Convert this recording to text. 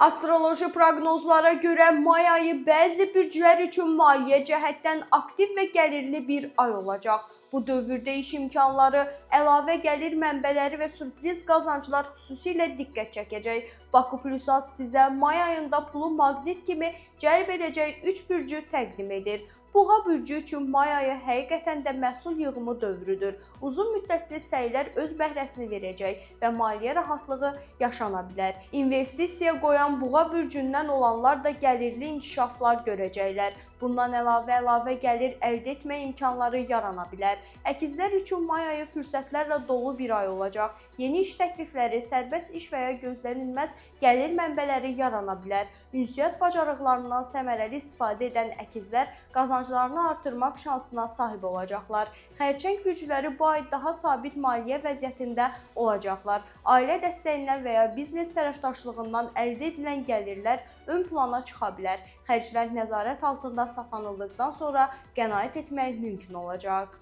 Astroloji proqnozlara görə may ayı bəzi bürclər üçün maliyyə cəhətdən aktiv və gəlirli bir ay olacaq. Bu dövrdə iş imkanları, əlavə gəlir mənbələri və sürpriz qazanclar xüsusilə diqqət çəkəcək. Baku Plusas sizə may ayında pulu maqnit kimi cəlb edəcək 3 bürcü təqdim edir. Boğa bürcü üçün may ayı həqiqətən də məhsul yığımı dövrüdür. Uzun müddətli səylər öz bəhrəsini verəcək və maliyyə rahatlığı yaşana bilər. İnvestisiya qoyan Boğa bürcündən olanlar da gəlirli inkişaflar görəcəklər. Bundan əlavə gəlir əldə etmə imkanları yarana bilər. Əkizlər üçün may ayı fürsətlərlə dolu bir ay olacaq. Yeni iş təklifləri, sərbəst iş və ya gözlənilməz gəlir mənbələri yarana bilər. Ünsiyyət bacarıqlarından səmərəli istifadə edən əkizlər qazanclarını artırmaq şansına sahib olacaqlar. Xərçəng bürcləri bu ay daha sabit maliyyə vəziyyətində olacaqlar. Ailə dəstəyindən və ya biznes tərəfdaşlığından əldə edilən gəlirlər ön plana çıxa bilər. Xərclər nəzarət altında saxlanıldıqdan sonra qənaət etmək mümkün olacaq.